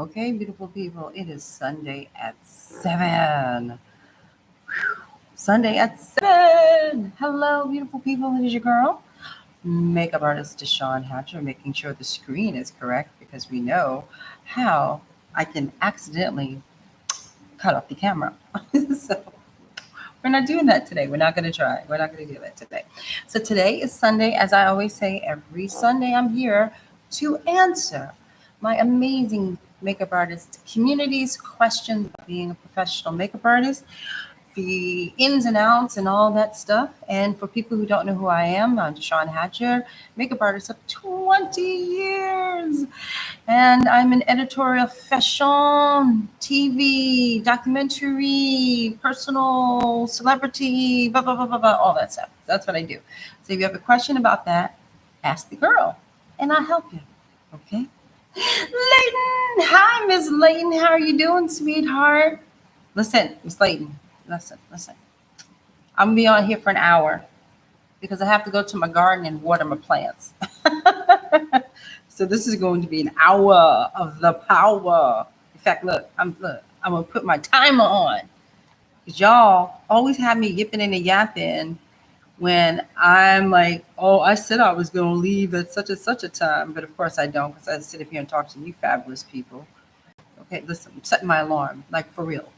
Okay, beautiful people, it is Sunday at 7. Sunday at 7. Hello, beautiful people. It is your girl, makeup artist DeShawn Hatcher, making sure the screen is correct because we know how I can accidentally cut off the camera. So we're not doing that today. We're not going to try. We're not going to do that today. So today is Sunday. As I always say, every Sunday I'm here to answer my amazing makeup artist community's questions about being a professional makeup artist, the ins and outs and all that stuff. And for people who don't know who I am, I'm DeShawn Hatcher, makeup artist of 20 years. And I'm an editorial fashion, TV, documentary, personal, celebrity, blah, blah, blah, blah, blah, all that stuff. That's what I do. So if you have a question about that, ask the girl and I'll help you. Okay? Layton! Hi, Miss Layton. How are you doing, sweetheart? Listen, Miss Layton. Listen. I'm going to be on here for an hour because I have to go to my garden and water my plants. So this is going to be an hour of the power. In fact, I'm going to put my timer on because y'all always have me yipping and yapping when I'm like, oh, I said I was going to leave at such and such a time. But of course I don't, because I sit up here and talk to you fabulous people. Okay, listen, I'm setting my alarm, like for real,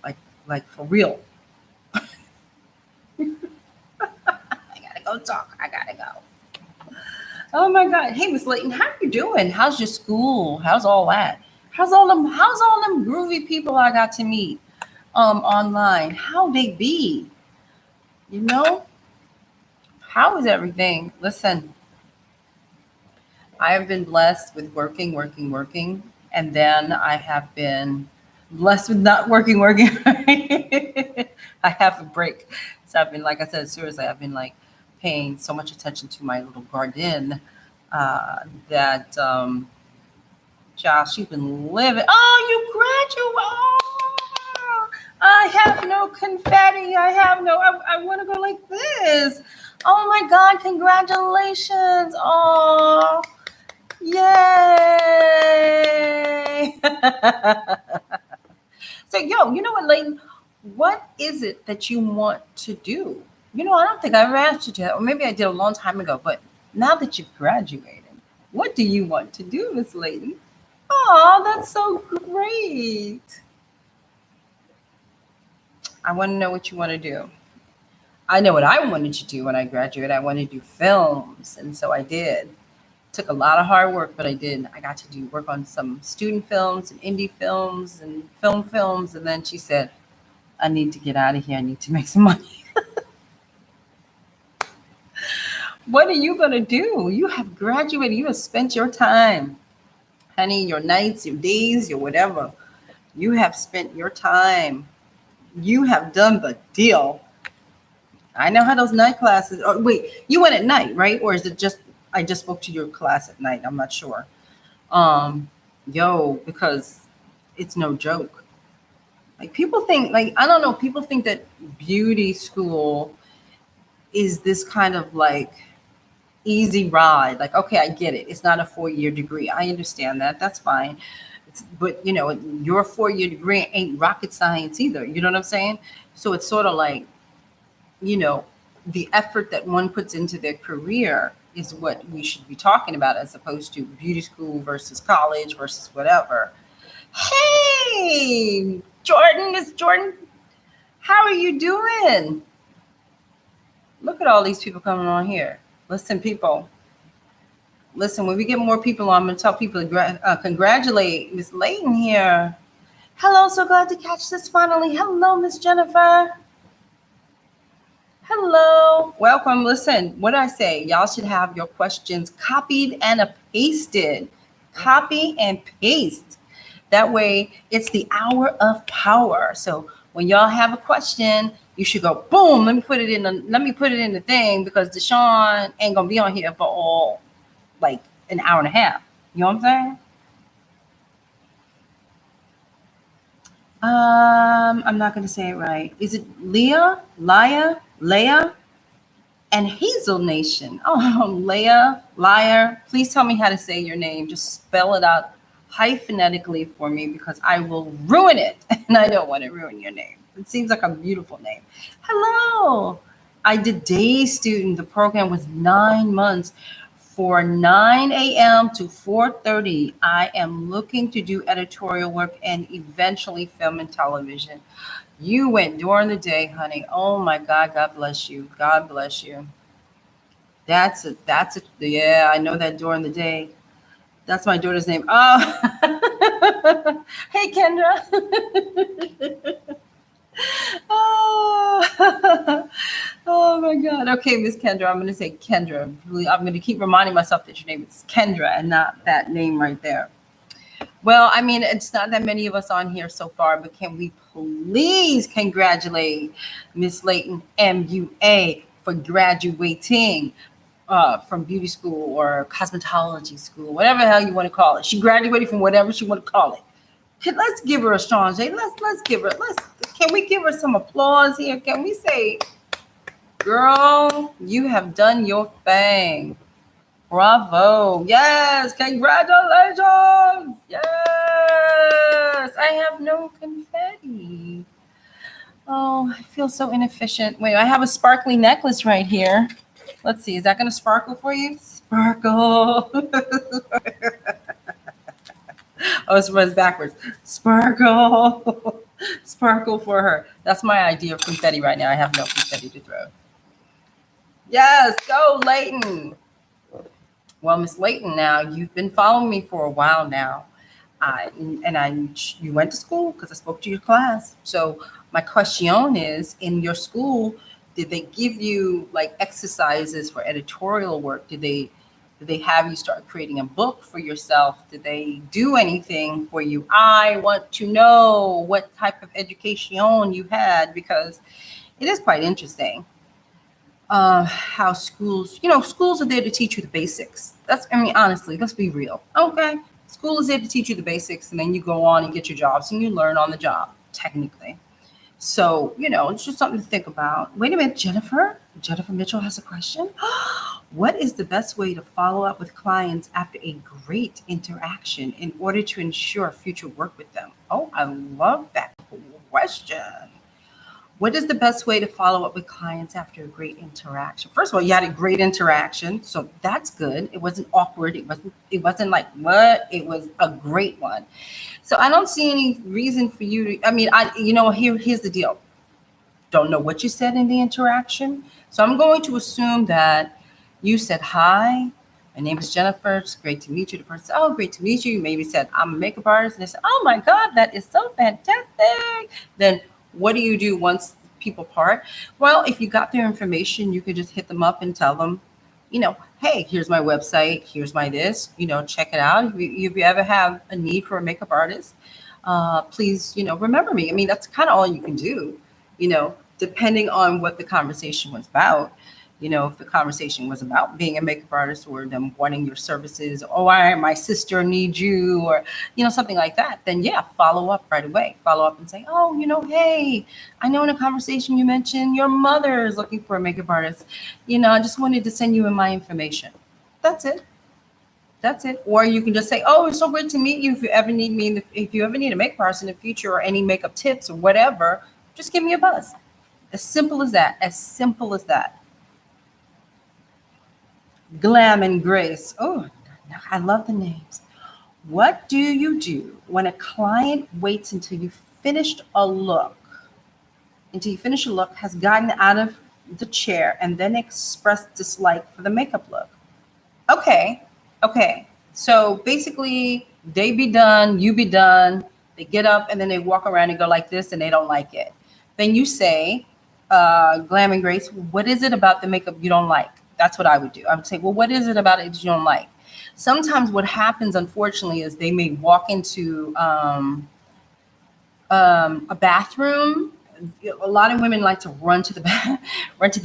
like for real. I gotta go talk. I gotta go. Oh my God. Hey, Miss Layton, how you doing? How's your school? How's all that? How's all them groovy people I got to meet online? How they be? You know? How is everything? Listen, I have been blessed with working, and then I have been blessed with not working. I have a break. So I've been, like I said, seriously, I've been like paying so much attention to my little garden that Josh, you've been living. Oh, you graduate. Oh, I have no confetti. I want to go like this. Oh my God, congratulations. Oh, yay. So, you know what, Layton? What is it that you want to do? I don't think I ever asked you that, or maybe I did a long time ago, but now that you've graduated, what do you want to do, Miss Layton? Oh, that's so great. I want to know what you want to do. I know what I wanted to do when I graduated. I wanted to do films, and so I did. Took a lot of hard work, but I did. I got to work on some student films and indie films and films, and then she said, I need to get out of here. I need to make some money. What are you going to do? You have graduated. You have spent your time, honey, your nights, your days, your whatever. You have spent your time. You have done the deal. I know how those night classes. Oh, wait, you went at night, right? Or is it just I just spoke to your class at night? I'm not sure. Because it's no joke. Like people think, like I don't know. People think that beauty school is this kind of like easy ride. Like, okay, I get it. It's not a 4-year degree. I understand that. That's fine. But your 4-year degree ain't rocket science either. You know what I'm saying? So it's sort of like, the effort that one puts into their career is what we should be talking about, as opposed to beauty school versus college versus whatever. Hey, Jordan, Miss Jordan, how are you doing? Look at all these people coming on here. Listen, people. Listen, when we get more people on, I'm going to tell people to congratulate Miss Layton here. Hello, so glad to catch this finally. Hello, Miss Jennifer. Hello. Welcome. Listen, what did I say? Y'all should have your questions copied and pasted. Copy and paste. That way, it's the hour of power. So when y'all have a question, you should go, boom, let me put it in the thing, because DeShawn ain't going to be on here for all like an hour and a half. You know what I'm saying? I'm not going to say it right. Is it Leah, and Hazel Nation? Oh, Leah, Liar. Please tell me how to say your name. Just spell it out hyphenetically for me because I will ruin it, and I don't want to ruin your name. It seems like a beautiful name. Hello. I did day student. The program was 9 months for 9 a.m. to 4:30. I am looking to do editorial work and eventually film and television. You went during the day, honey. Oh my God. God bless you. God bless you. That's it. Yeah, I know that during the day. That's my daughter's name. Oh, hey, Kendra. Oh. Oh my God. Okay, Miss Kendra. I'm going to say Kendra. I'm going to keep reminding myself that your name is Kendra and not that name right there. Well, I mean, it's not that many of us on here so far, but can we please congratulate Miss Layton MUA for graduating from beauty school or cosmetology school, whatever the hell you want to call it. She graduated from whatever she want to call it. Let's give her a strong J. Let's give her. Can we give her some applause here? Can we say, girl, you have done your thing. Bravo. Yes. Congratulations. Yes. I have no confetti. Oh, I feel so inefficient. Wait, I have a sparkly necklace right here. Let's see. Is that going to sparkle for you? Sparkle. Oh, it's backwards. Sparkle. Sparkle for her. That's my idea of confetti right now. I have no confetti to throw. Yes, go Layton. Well, Miss Layton, now you've been following me for a while now. You went to school because I spoke to your class. So my question is, in your school, did they give you like exercises for editorial work? Did they have you start creating a book for yourself? Did they do anything for you? I want to know what type of education you had, because it is quite interesting how schools are there to teach you the basics. Honestly, let's be real. Okay. School is there to teach you the basics, and then you go on and get your jobs and you learn on the job, technically. So, it's just something to think about. Wait a minute, Jennifer Mitchell has a question. What is the best way to follow up with clients after a great interaction in order to ensure future work with them? Oh, I love that question. What is the best way to follow up with clients after a great interaction? First of all, you had a great interaction, so that's good. It wasn't awkward. It wasn't like what? It was a great one. So I don't see any reason for you to. Here's the deal. Don't know what you said in the interaction, so I'm going to assume that you said, "Hi, my name is Jennifer. It's great to meet you." The person said, "Oh, great to meet you." You maybe said, "I'm a makeup artist," and they said, "Oh my God, that is so fantastic." Then what do you do once people part? Well, if you got their information, you could just hit them up and tell them, hey, here's my website, here's my this, check it out. If you ever have a need for a makeup artist, please, remember me. That's kind of all you can do, depending on what the conversation was about. If the conversation was about being a makeup artist or them wanting your services, or my sister needs you, or, something like that, then yeah, follow up right away. Follow up and say, oh, hey, I know in a conversation you mentioned your mother is looking for a makeup artist. I just wanted to send you in my information. That's it. That's it. Or you can just say, oh, it's so great to meet you. If you ever need me, if you ever need a makeup artist in the future or any makeup tips or whatever, just give me a buzz. As simple as that. As simple as that. Glam and Grace. Oh, I love the names. What do you do when a client waits until you finished a look, has gotten out of the chair, and then expressed dislike for the makeup look? Okay. So basically, they be done, you be done. They get up and then they walk around and go like this, and they don't like it. Then you say, Glam and Grace, what is it about the makeup you don't like? That's what I would do. I would say, well, what is it about it that you don't like? Sometimes what happens, unfortunately, is they may walk into a bathroom. A lot of women like to run to the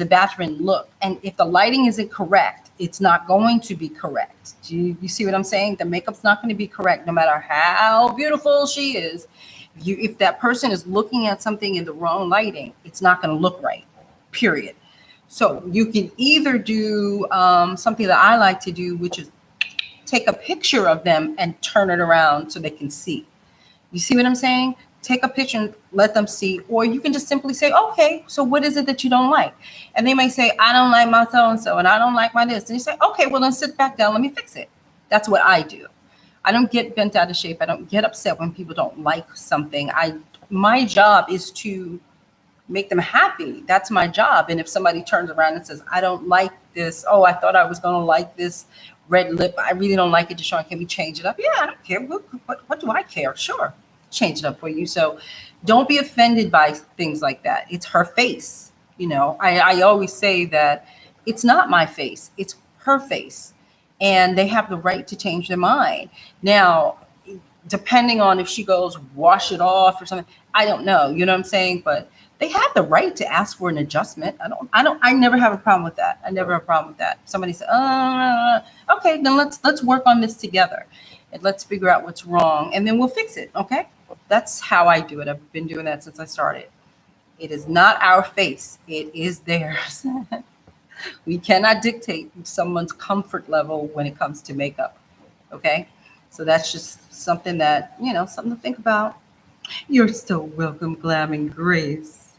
bathroom and look. And if the lighting isn't correct, it's not going to be correct. Do you see what I'm saying? The makeup's not going to be correct, no matter how beautiful she is. If that person is looking at something in the wrong lighting, it's not going to look right, period. So you can either do something that I like to do, which is take a picture of them and turn it around so they can see. You see what I'm saying? Take a picture and let them see. Or you can just simply say, okay, so what is it that you don't like? And they may say, I don't like my so-and-so and I don't like my this. And you say, okay, well then sit back down. Let me fix it. That's what I do. I don't get bent out of shape. I don't get upset when people don't like something. My job is to make them happy. That's my job. And if somebody turns around and says, I don't like this. Oh, I thought I was going to like this red lip. I really don't like it. DeShawn, can we change it up? Yeah, I don't care. What do I care? Sure. Change it up for you. So don't be offended by things like that. It's her face. You know, I always say that it's not my face. It's her face. And they have the right to change their mind. Now, depending on if she goes wash it off or something, I don't know. You know what I'm saying? But they have the right to ask for an adjustment. I never have a problem with that. I never have a problem with that. Somebody said, okay, then let's work on this together and let's figure out what's wrong and then we'll fix it. Okay. That's how I do it. I've been doing that since I started. It is not our face. It is theirs. We cannot dictate someone's comfort level when it comes to makeup. Okay. So that's just something that, you know, something to think about. You're so welcome, Glam and Grace.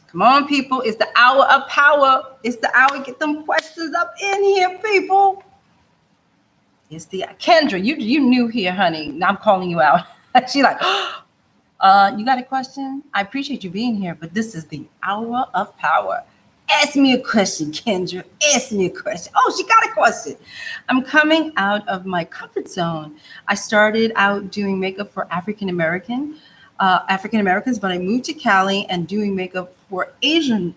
Come on, people. It's the hour of power. It's the hour to get them questions up in here, people. It's the Kendra. You new here, honey. Now I'm calling you out. She like, you got a question? I appreciate you being here, but this is the hour of power. Ask me a question, Kendra. Ask me a question. Oh, she got a question. I'm coming out of my comfort zone. I started out doing makeup for African Americans, but I moved to Cali and doing makeup for Asian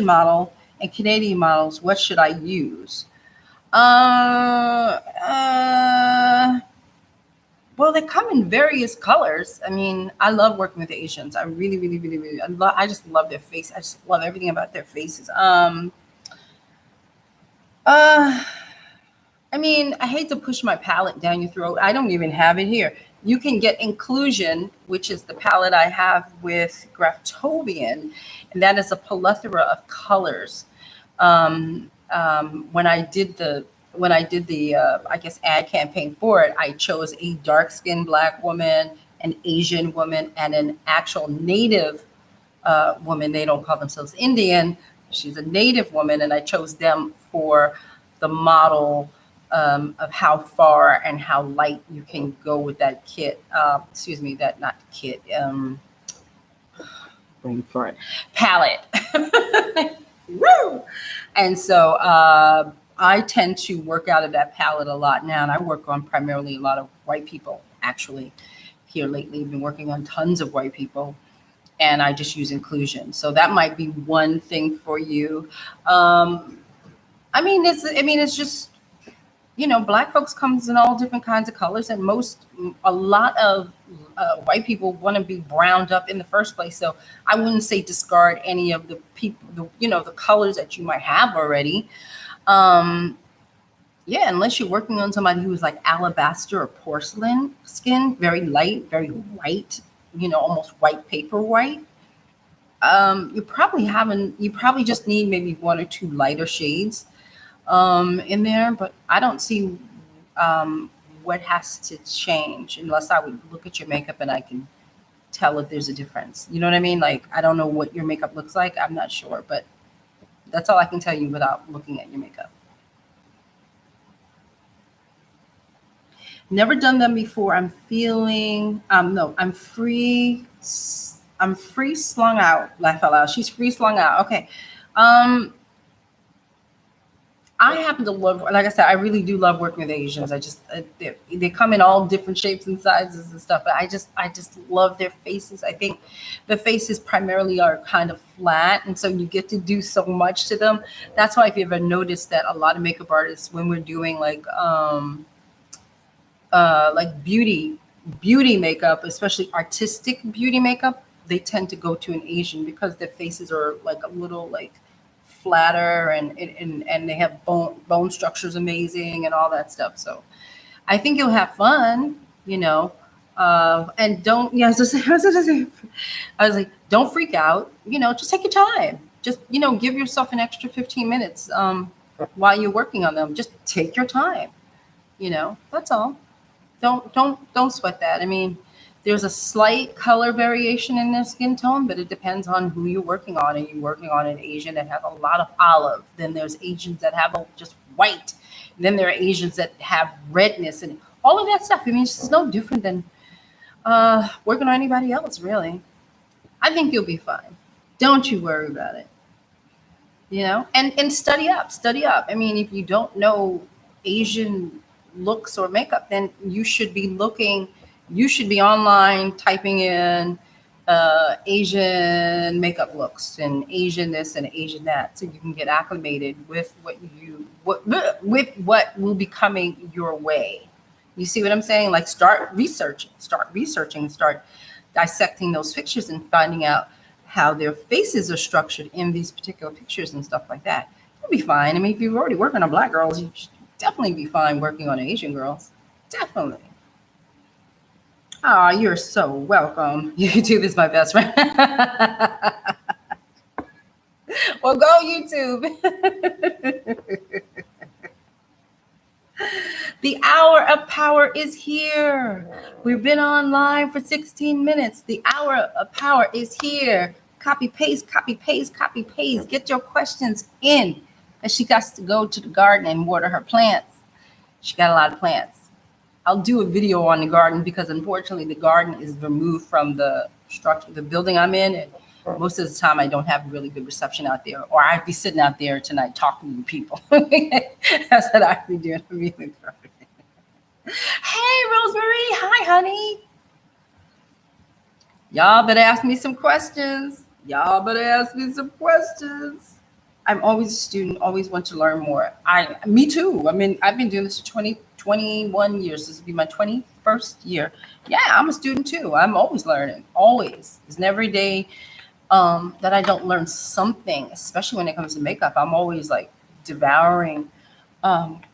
model and Canadian models. What should I use? Well, they come in various colors. I mean, I love working with Asians. I really, really, really, really, I just love their face. I just love everything about their faces. I mean, I hate to push my palette down your throat. I don't even have it here. You can get Inclusion, which is the palette I have with Graftobian, and that is a plethora of colors. When I did the I guess ad campaign for it, I chose a dark-skinned Black woman, an Asian woman, and an actual Native woman. They don't call themselves Indian. She's a Native woman, and I chose them for the model of how far and how light you can go with that kit. Palette. Woo! And so I tend to work out of that palette a lot now, and I work on primarily a lot of white people. Actually, here lately, I've been working on tons of white people, and I just use Inclusion. So that might be one thing for you. It's just, you know, Black folks comes in all different kinds of colors, and a lot of white people want to be browned up in the first place. So I wouldn't say discard any of the people, the colors that you might have already. Unless you're working on somebody who's like alabaster or porcelain skin, very light, very white, almost white paper white. You probably just need maybe one or two lighter shades in there, but I don't see what has to change unless I would look at your makeup and I can tell if there's a difference. You know what I mean? Like, I don't know what your makeup looks like. I'm not sure, but that's all I can tell you without looking at your makeup. Never done them before. I'm feeling, I'm free slung out. Laugh out loud. She's free slung out. Okay. I happen to love, like I said, I really do love working with Asians. I just, they come in all different shapes and sizes and stuff, but I just love their faces. I think the faces primarily are kind of flat, and so you get to do so much to them. That's why if you ever noticed that a lot of makeup artists, when we're doing like beauty makeup, especially artistic beauty makeup, they tend to go to an Asian because their faces are like a little like flatter and they have bone structures amazing and all that stuff. So I think you'll have fun, and don't, I was like, don't freak out, just take your time. Just, give yourself an extra 15 minutes while you're working on them. Just take your time. That's all. Don't sweat that. I mean, there's a slight color variation in their skin tone, but it depends on who you're working on. Are you working on an Asian that have a lot of olive? Then there's Asians that have just white. Then there are Asians that have redness and all of that stuff. I mean, it's just no different than working on anybody else, really. I think you'll be fine. Don't you worry about it. And study up, study up. I mean, if you don't know Asian looks or makeup, then you should be online typing in Asian makeup looks and Asian this and Asian that, so you can get acclimated with with what will be coming your way. You see what I'm saying? Like, start researching, start dissecting those pictures and finding out how their faces are structured in these particular pictures and stuff like that. You'll be fine. I mean, if you're already working on black girls, you should definitely be fine working on Asian girls. Definitely. Oh, you're so welcome. YouTube is my best friend. Well, go YouTube. The hour of power is here. We've been online for 16 minutes. The hour of power is here. Copy, paste, copy, paste, copy, paste. Get your questions in. And she got to go to the garden and water her plants. She got a lot of plants. I'll do a video on the garden because unfortunately the garden is removed from the structure, the building I'm in. And most of the time I don't have really good reception out there, or I'd be sitting out there tonight talking to people. That's what I'd be doing. Hey, Rosemary. Hi, honey. Y'all better ask me some questions. I'm always a student, always want to learn more. Me too. I mean, I've been doing this for 21 years. This will be my 21st year. Yeah, I'm a student too. I'm always learning, always. There's never a day that I don't learn something, especially when it comes to makeup. I'm always like devouring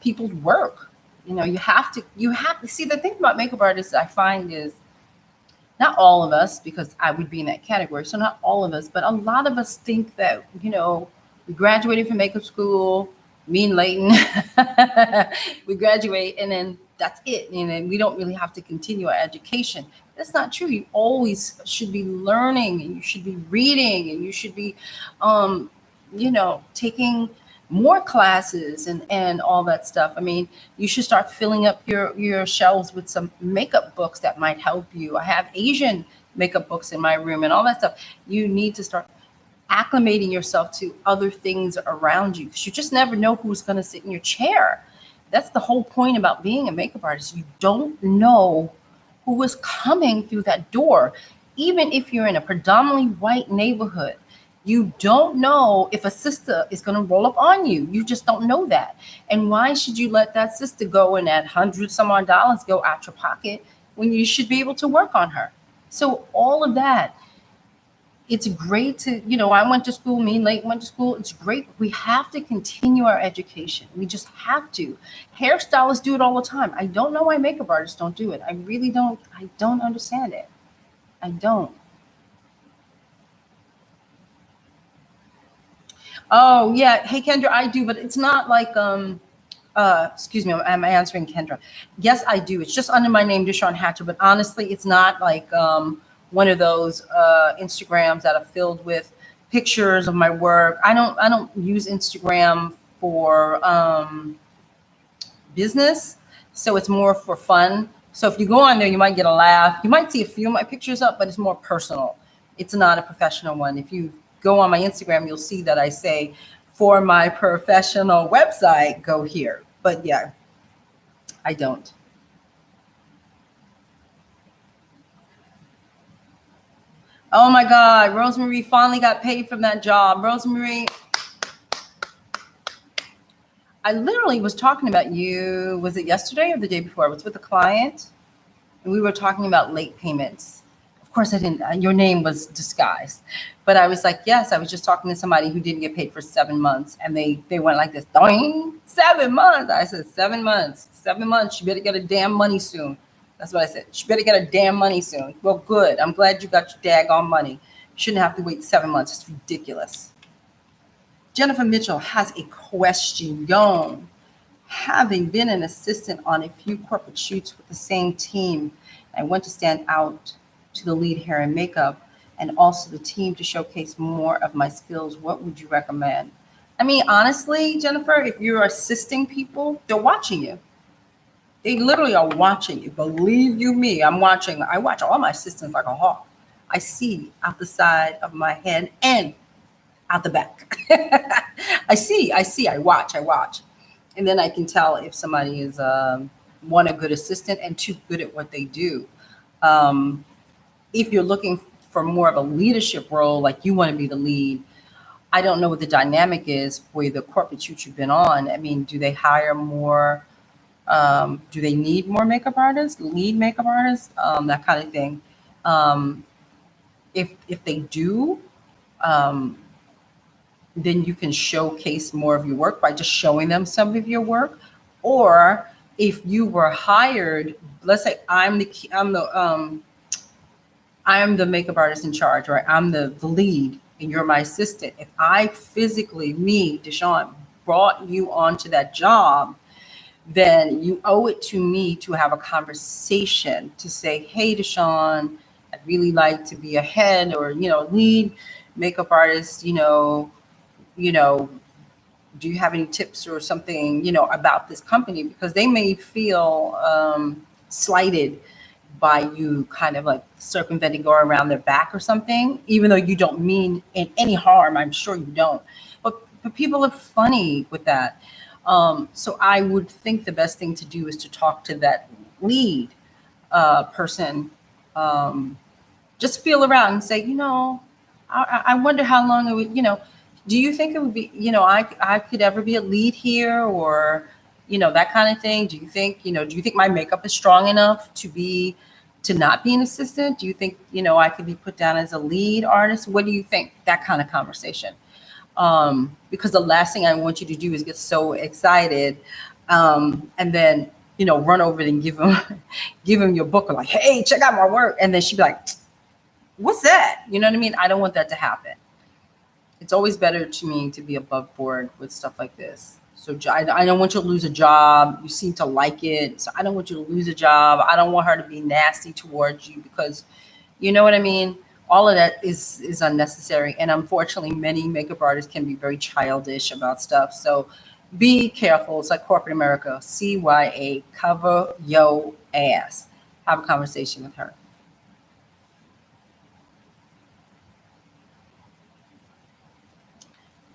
people's work. You have to see, the thing about makeup artists I find is, not all of us, because I would be in that category. So not all of us, but a lot of us think that, we graduated from makeup school, me and Leighton, we graduate and then that's it. And then we don't really have to continue our education. That's not true. You always should be learning, and you should be reading, and you should be, taking more classes and all that stuff. I mean, you should start filling up your shelves with some makeup books that might help you. I have Asian makeup books in my room and all that stuff. You need to start acclimating yourself to other things around you, because you just never know who's going to sit in your chair. That's the whole point about being a makeup artist. You don't know who is coming through that door. Even if you're in a predominantly white neighborhood, you don't know if a sister is going to roll up on you. You just don't know that. And why should you let that sister go and that $100 some odd go out your pocket when you should be able to work on her? So all of that, it's great to, I went to school, me and Leighton went to school. It's great. We have to continue our education. We just have to. Hairstylists do it all the time. I don't know why makeup artists don't do it. I really don't. I don't understand it. I don't. Oh, yeah. Hey, Kendra, I do, but it's not like, excuse me, I'm answering Kendra. Yes, I do. It's just under my name, DeShawn Hatcher, but honestly, it's not like one of those Instagrams that are filled with pictures of my work. I don't use Instagram for business, so it's more for fun. So if you go on there, you might get a laugh. You might see a few of my pictures up, but it's more personal. It's not a professional one. If you go on my Instagram, you'll see that I say, for my professional website, go here. But yeah, I don't. Oh my God, Rosemary finally got paid from that job. Rosemary, I literally was talking about you, was it yesterday or the day before? I was with a client and we were talking about late payments. Of course I didn't, your name was disguised, but I was like, yes, I was just talking to somebody who didn't get paid for 7 months, and they went like this, doing 7 months. I said, 7 months, 7 months. You better get a damn money soon. That's what I said. She better get her damn money soon. Well, good. I'm glad you got your daggone money. You shouldn't have to wait 7 months. It's ridiculous. Jennifer Mitchell has a question. having been an assistant on a few corporate shoots with the same team, I want to stand out to the lead hair and makeup and also the team to showcase more of my skills. What would you recommend? I mean, honestly, Jennifer, if you're assisting people, they're watching you. They literally are watching you. Believe you me, I'm watching. I watch all my assistants like a hawk. I see out the side of my head and out the back. I watch. And then I can tell if somebody is, one, a good assistant, and two, good at what they do. Um, if you're looking for more of a leadership role, like you want to be the lead, I don't know what the dynamic is for the corporate shoot you've been on. I mean, do they hire more? Do they need more makeup artists, lead makeup artists, that kind of thing? Um, if they do, um, then you can showcase more of your work by just showing them some of your work. Or if you were hired, let's say I'm the makeup artist in charge, right? I'm the lead and you're my assistant. If I physically, me, DeShawn, brought you onto that job, then you owe it to me to have a conversation to say, hey, DeShawn, I'd really like to be a head or, lead makeup artist, you know, do you have any tips or something, about this company? Because they may feel slighted by you kind of like circumventing, go around their back or something, even though you don't mean any harm. I'm sure you don't. But people are funny with that. So I would think the best thing to do is to talk to that lead person. Just feel around and say, I wonder how long it would, do you think it would be, I could ever be a lead here, or, that kind of thing? Do you think my makeup is strong enough to not be an assistant? Do you think, I could be put down as a lead artist? What do you think? That kind of conversation. Because the last thing I want you to do is get so excited, and then, run over and give him your book, like, hey, check out my work. And then she'd be like, what's that? You know what I mean? I don't want that to happen. It's always better to me to be above board with stuff like this. So I don't want you to lose a job. You seem to like it. So I don't want you to lose a job. I don't want her to be nasty towards you because, you know what I mean? All of that is unnecessary. And unfortunately, many makeup artists can be very childish about stuff. So be careful. It's like corporate America. CYA, cover your ass. Have a conversation with her.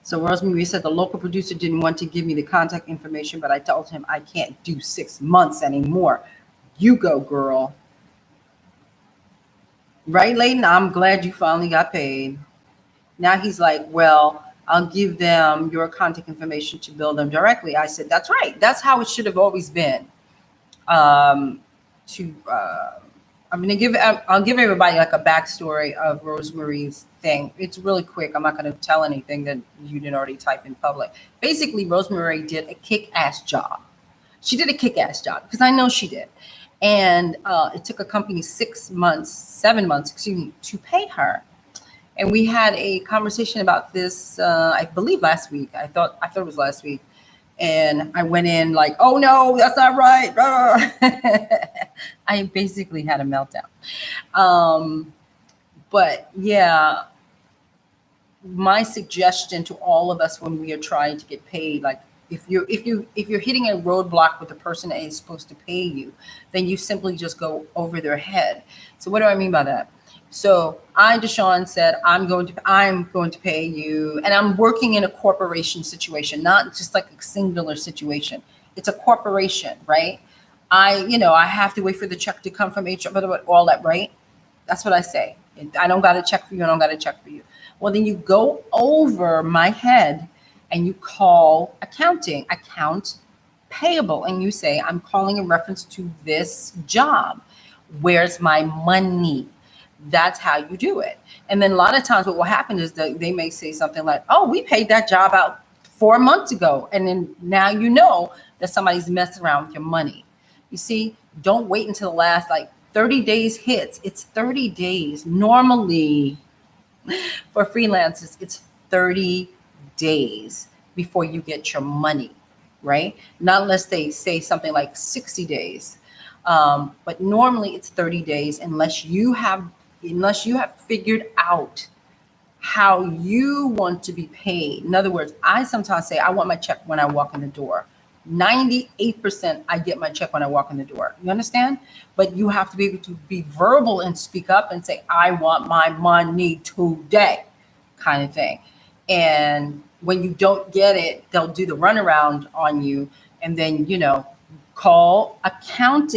So Rosemary said the local producer didn't want to give me the contact information, but I told him I can't do 6 months anymore. You go, girl. Right, Layden? I'm glad you finally got paid. Now he's like, well, I'll give them your contact information to bill them directly. I said, that's right. That's how it should have always been. I'll give everybody like a backstory of Rosemary's thing. It's really quick. I'm not going to tell anything that you didn't already type in public. Basically, Rosemary did a kick-ass job. She did a kick-ass job because I know she did. And it took a company 7 months, to pay her. And we had a conversation about this, I believe last week. I thought it was last week. And I went in like, oh no, that's not right. I basically had a meltdown. But yeah, my suggestion to all of us when we are trying to get paid, like if you're hitting a roadblock with the person that is supposed to pay you, then you simply just go over their head. So what do I mean by that? So DeShawn said, I'm going to pay you, and I'm working in a corporation situation, not just like a singular situation. It's a corporation, right? I have to wait for the check to come from HR, but all that, right? That's what I say. I don't got a check for you. I don't got a check for you. Well, then you go over my head and you call account payable, and you say, I'm calling in reference to this job. Where's my money? That's how you do it. And then a lot of times what will happen is that they may say something like, oh, we paid that job out 4 months ago. And then now you know that somebody's messing around with your money. You see, don't wait until the last 30 days hits. It's 30 days. Normally for freelancers, it's 30 days before you get your money. right? Not unless they say something like 60 days. But normally it's 30 days unless you have figured out how you want to be paid. In other words, I sometimes say I want my check when I walk in the door. 98% I get my check when I walk in the door. You understand? But you have to be able to be verbal and speak up and say, I want my money today, kind of thing. And when you don't get it, they'll do the runaround on you. And then, call accounts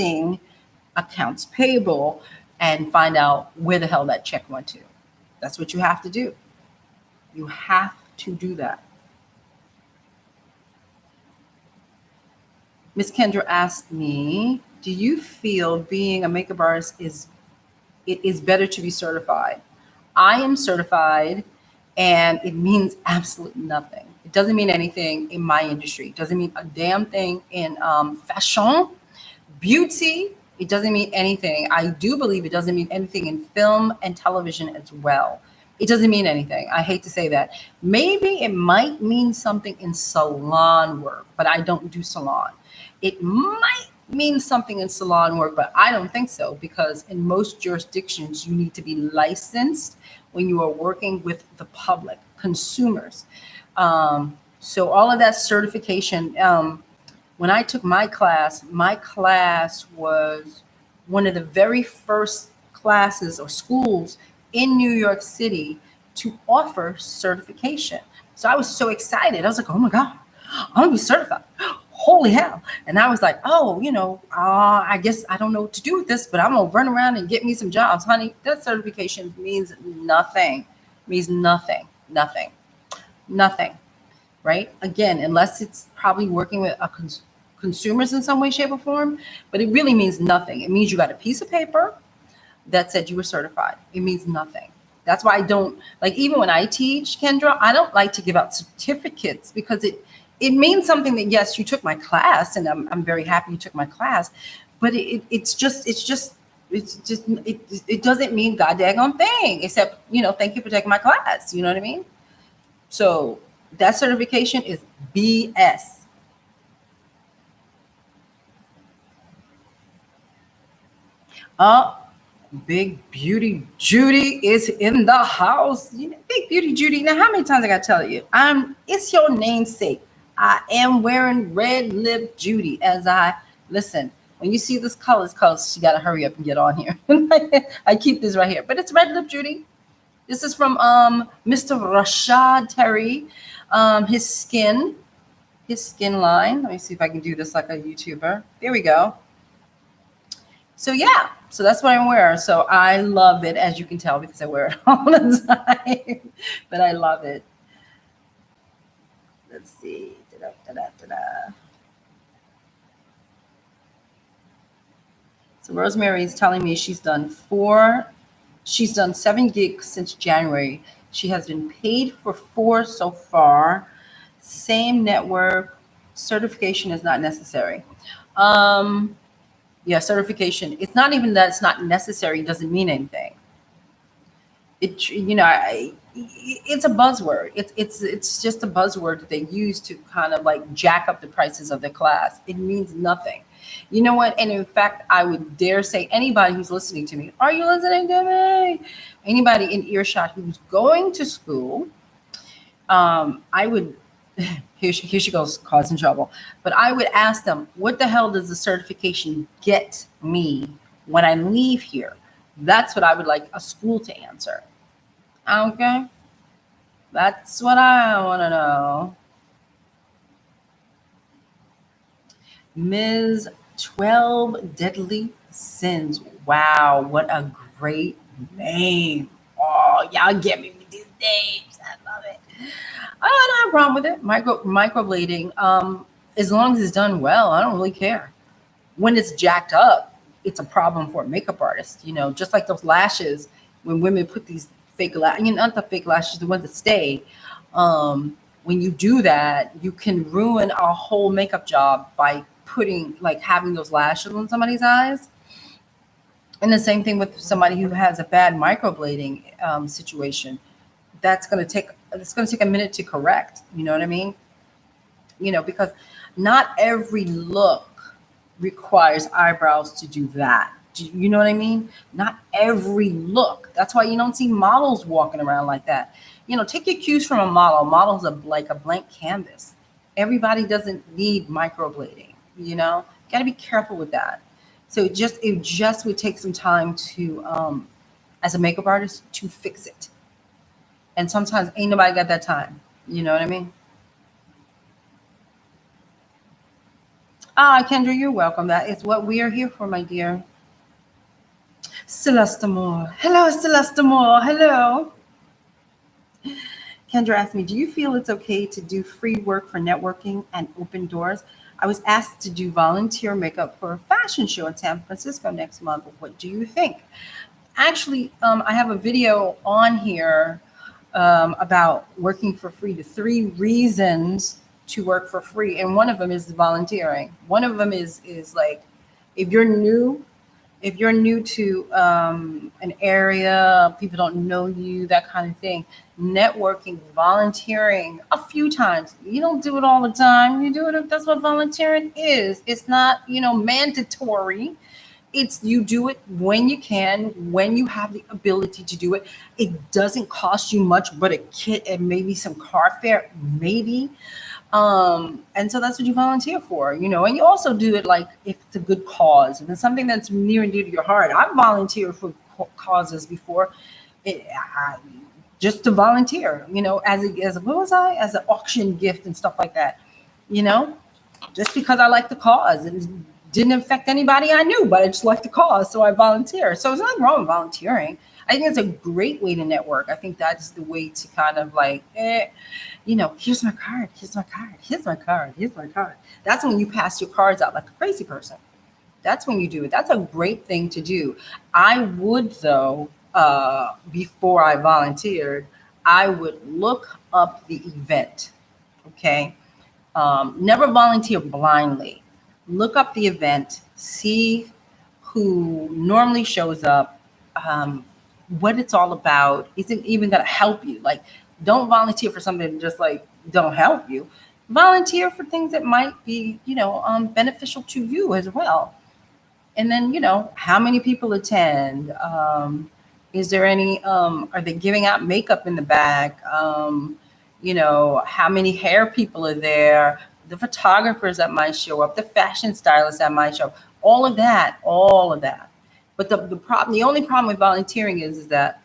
payable, and find out where the hell that check went to. That's what you have to do. You have to do that. Miss Kendra asked me, do you feel being a makeup artist it is better to be certified? I am certified, and it means absolutely nothing. It doesn't mean anything in my industry. It doesn't mean a damn thing in fashion, beauty. It doesn't mean anything. I do believe it doesn't mean anything in film and television as well. It doesn't mean anything. I hate to say that. Maybe it might mean something in salon work, but I don't do salon. It might mean something in salon work, but I don't think so, because in most jurisdictions, you need to be licensed when you are working with the public, consumers. So all of that certification, when I took my class was one of the very first classes or schools in New York City to offer certification. So I was so excited. I was like, oh my God, I'm gonna be certified. Holy hell. And I was like, I guess I don't know what to do with this, but I'm gonna run around and get me some jobs. Honey, that certification means nothing. Nothing. Right? Again, unless it's probably working with consumers in some way, shape, or form, but it really means nothing. It means you got a piece of paper that said you were certified. It means nothing. That's why I don't like, even when I teach, Kendra, I don't like to give out certificates, because it means something that, yes, you took my class, and I'm very happy you took my class, but it doesn't mean god daggone thing, except, thank you for taking my class. You know what I mean? So that certification is BS. Big Beauty Judy is in the house. Big Beauty Judy. Now, how many times I got to tell you? It's your namesake. I am wearing red lip Judy. Listen, when you see this colors, you got to hurry up and get on here. I keep this right here, but it's red lip Judy. This is from Mr. Rashad Terry. His skin line. Let me see if I can do this like a YouTuber. There we go. So yeah, so that's what I'm wearing. So I love it, as you can tell, because I wear it all the time. But I love it. Let's see. So Rosemary is telling me she's done 7 gigs since January. She has been paid for 4 so far. Same network. Certification is not necessary. Yeah, certification. It's not even that it's not necessary. It doesn't mean anything. It's a buzzword. It's just a buzzword that they use to kind of like jack up the prices of the class. It means nothing. You know what? And in fact, I would dare say anybody who's listening to me, are you listening to me? Anybody in earshot who's going to school, I would, here she goes causing trouble, but I would ask them, what the hell does the certification get me when I leave here? That's what I would like a school to answer. Okay? That's what I want to know. Ms. 12 Deadly Sins. Wow, what a great name. Oh, y'all get me with these names. I love it. I don't have a problem with it. Microblading, as long as it's done well, I don't really care. When it's jacked up, it's a problem for a makeup artist. Just like those lashes, when women put these fake lashes, not the fake lashes, the ones that stay. When you do that, you can ruin a whole makeup job by having those lashes on somebody's eyes. And the same thing with somebody who has a bad microblading situation. It's going to take a minute to correct. You know what I mean? Because Not every look requires eyebrows to do that. You know what I mean? Not every look. That's why you don't see models walking around like that. You know, take your cues from a model. Models are like a blank canvas. Everybody doesn't need microblading. You know, got to be careful with that. So it just would take some time to, as a makeup artist, to fix it. And sometimes ain't nobody got that time. You know what I mean? Ah, Kendra, you're welcome. That is what we are here for, my dear. Celeste Moore. Hello, Celeste Moore. Hello. Kendra asked me, do you feel it's okay to do free work for networking and open doors? I was asked to do volunteer makeup for a fashion show in San Francisco next month. What do you think? Actually, I have a video on here about working for free, the 3 reasons to work for free. And one of them is volunteering. One of them is like, if you're new if you're new to an area, people don't know you, that kind of thing, networking, volunteering a few times. You don't do it all the time. You do it if that's what volunteering is. It's not, mandatory. It's you do it when you can, when you have the ability to do it. It doesn't cost you much but a kit and maybe some car fare, maybe. And so that's what you volunteer for, and you also do it like if it's a good cause, if it's something that's near and dear to your heart. I've volunteered for causes before, it, I, just to volunteer, as what was I, as an auction gift and stuff like that, you know, just because I like the cause. It didn't affect anybody I knew, but I just like the cause, so I volunteer. So there's nothing wrong with volunteering. I think it's a great way to network. I think that's the way to kind of like, here's my card, here's my card, here's my card, here's my card. That's when you pass your cards out like a crazy person. That's when you do it. That's a great thing to do. I would, though, before I volunteered, I would look up the event. Okay. Never volunteer blindly. Look up the event, see who normally shows up, what it's all about. Is it even going to help you? Like, don't volunteer for something that just like don't help you. Volunteer for things that might be, beneficial to you as well. And then, how many people attend? Is there any, are they giving out makeup in the back? How many hair people are there? The photographers that might show up, the fashion stylists that might show up, all of that. But the only problem with volunteering is that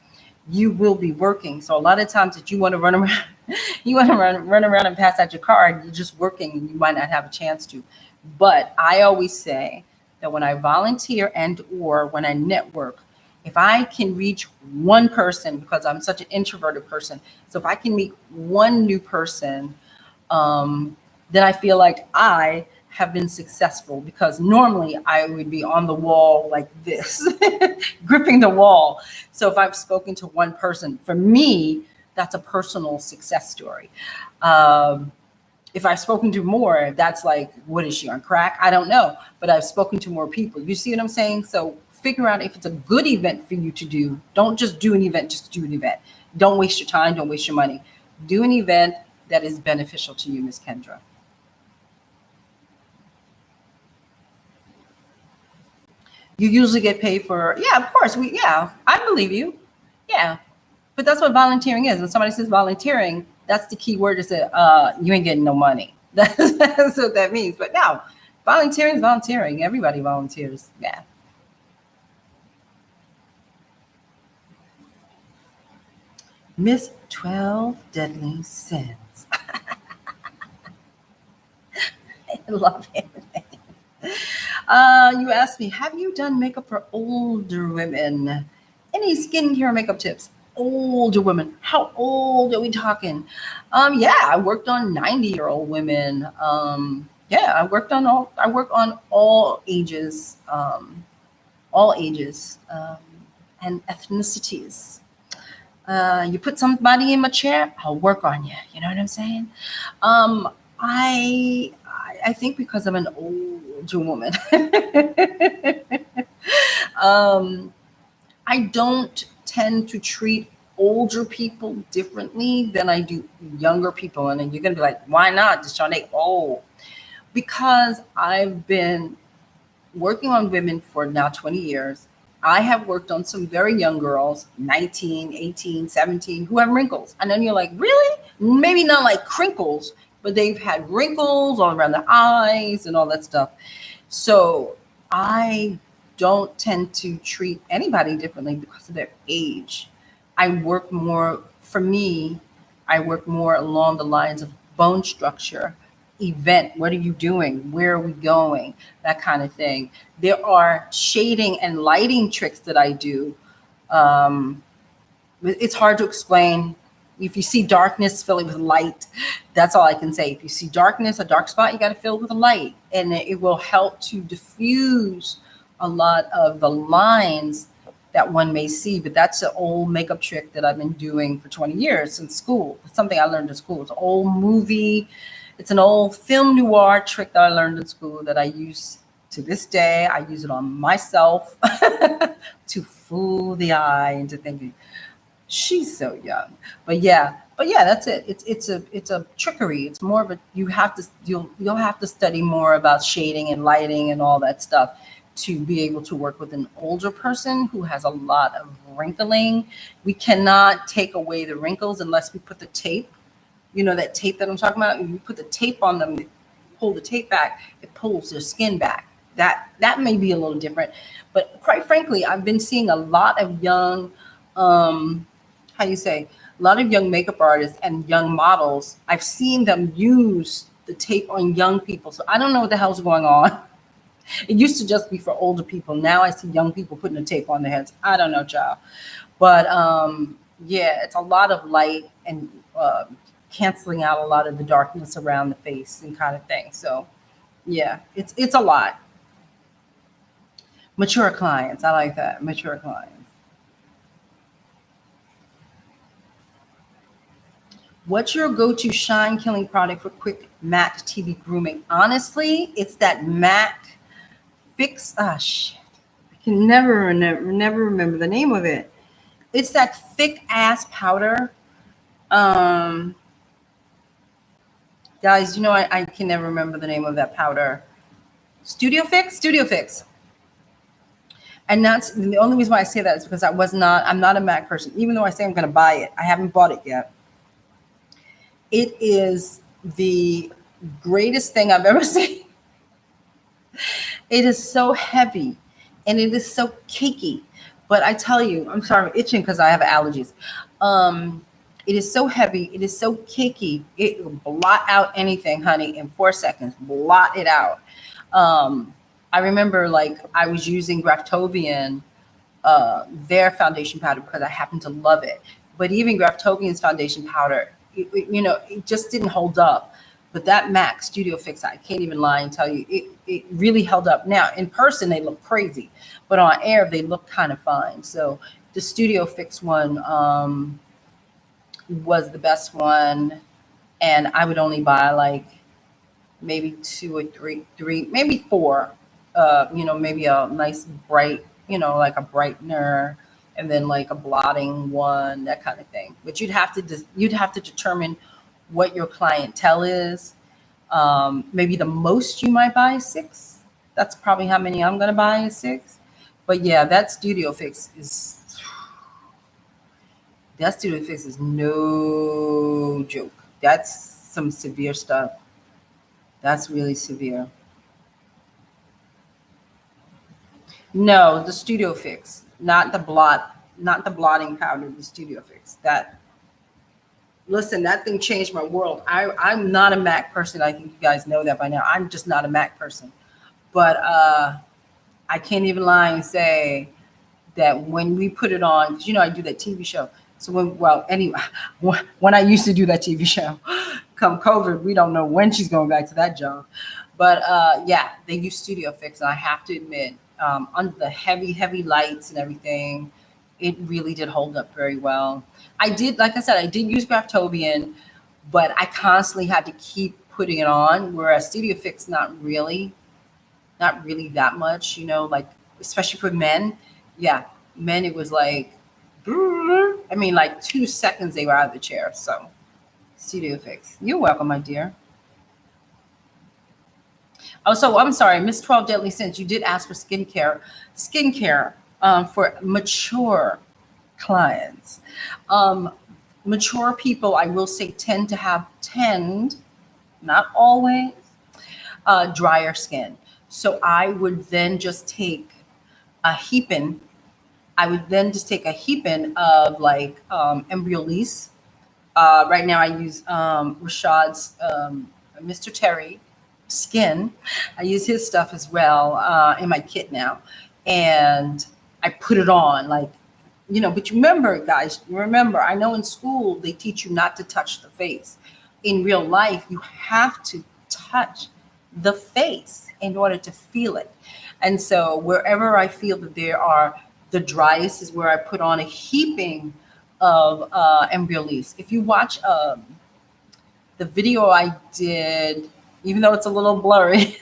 you will be working. So a lot of times that you want to run around, run around and pass out your card, you're just working and you might not have a chance to. But I always say that when I volunteer and or when I network, if I can reach one person, because I'm such an introverted person, so if I can meet one new person, then I feel like I have been successful, because normally I would be on the wall like this, gripping the wall. So if I've spoken to one person, for me, that's a personal success story. If I've spoken to more, that's like, what is she on crack? I don't know, but I've spoken to more people. You see what I'm saying? So figure out if it's a good event for you to do. Don't just do an event, just do an event. Don't waste your time, don't waste your money. Do an event that is beneficial to you, Miss Kendra. You usually get paid for, yeah, of course. I believe you. Yeah. But that's what volunteering is. When somebody says volunteering, that's the key word, is that you ain't getting no money. That's what that means. But no, volunteering is volunteering. Everybody volunteers. Yeah. Miss 12 Deadly Sins. I love it. You asked me, have you done makeup for older women? Any skincare makeup tips? Older women. How old are we talking? Yeah, I worked on 90-year-old women. Yeah, I work on all ages, and ethnicities. You put somebody in my chair, I'll work on you. You know what I'm saying? I think because I'm an older woman, I don't tend to treat older people differently than I do younger people. And then you're gonna be like, why not? DeShawn, they old. Because I've been working on women for now 20 years. I have worked on some very young girls, 19, 18, 17, who have wrinkles. And then you're like, really? Maybe not like crinkles, but they've had wrinkles all around the eyes and all that stuff. So I don't tend to treat anybody differently because of their age. I work more, for me, I work more along the lines of bone structure, event, what are you doing? Where are we going? That kind of thing. There are shading and lighting tricks that I do. Um, it's hard to explain. If you see darkness, fill it with light. That's all I can say. If you see darkness, a dark spot, you got to fill it with a light, and it will help to diffuse a lot of the lines that one may see. But that's an old makeup trick that I've been doing for 20 years since school. It's something I learned in school. It's an old movie. It's an old film noir trick that I learned in school that I use to this day. I use it on myself to fool the eye into thinking, she's so young. But yeah, that's it. It's a trickery. It's more of a, you'll have to study more about shading and lighting and all that stuff to be able to work with an older person who has a lot of wrinkling. We cannot take away the wrinkles unless we put the tape, you know, that tape that I'm talking about. If you put the tape on them, pull the tape back, it pulls their skin back. That may be a little different. But quite frankly, I've been seeing a lot of young, a lot of young makeup artists and young models. I've seen them use the tape on young people. So I don't know what the hell's going on. It used to just be for older people. Now I see young people putting the tape on their heads. I don't know, child. But yeah, it's a lot of light and canceling out a lot of the darkness around the face and kind of thing. So yeah, it's a lot. Mature clients. I like that. Mature clients. What's your go-to shine killing product for quick matte TV grooming? Honestly, it's that matte fix. Ah, shit. I can never remember the name of it. It's that thick ass powder. Um, Guys, you know, I can never remember the name of that powder. Studio Fix. And that's the only reason why I say that is because I'm not a MAC person. Even though I say I'm going to buy it, I haven't bought it yet. It is the greatest thing I've ever seen. It is so heavy and it is so cakey. But I tell you, I'm sorry, I'm itching because I have allergies. It is so heavy. It is so cakey. It will blot out anything, honey, in 4 seconds. Blot it out. I remember, like, I was using Graftobian, their foundation powder, because I happen to love it. But even Graftobian's foundation powder, it just didn't hold up. But that MAC Studio Fix, I can't even lie and tell you, it really held up. Now, in person, they look crazy. But on air, they look kind of fine. So the Studio Fix one was the best one. And I would only buy, like, maybe 2 or 3, maybe 4. Maybe a nice bright, like a brightener, and then like a blotting one, that kind of thing. But you'd have to determine what your clientele is. Maybe the most you might buy is 6. That's probably how many I'm gonna buy is 6. But yeah, that Studio Fix is no joke. That's some severe stuff. That's really severe. No, the Studio Fix, not the blotting powder, the Studio Fix. Listen, that thing changed my world. I'm not a MAC person. I think you guys know that by now. I'm just not a MAC person. But I can't even lie and say that when we put it on, because I do that TV show. So when I used to do that TV show, come COVID, we don't know when she's going back to that job. But yeah, they use Studio Fix, and I have to admit, under the heavy lights and everything, it really did hold up very well. Like I said, I did use Graftobian, but I constantly had to keep putting it on, whereas Studio Fix, not really that much, like, especially for men. Yeah, men, it was like, like 2 seconds they were out of the chair. So Studio Fix. You're welcome, my dear. Oh, so I'm sorry, Miss 12 Deadly Sins. You did ask for skincare. Skincare for mature clients. Um, Mature people, I will say, tend, not always, drier skin. So I would then just take a heaping. I would then just take a heaping of like Embryolisse. Right now, I use Rashad's Mr. Terry Skin. I use his stuff as well in my kit now, and I put it on like, you know. But remember, guys, remember. I know in school they teach you not to touch the face. In real life, you have to touch the face in order to feel it. And so wherever I feel that there are the driest is where I put on a heaping of Embryolisse. If you watch the video I did, even though it's a little blurry,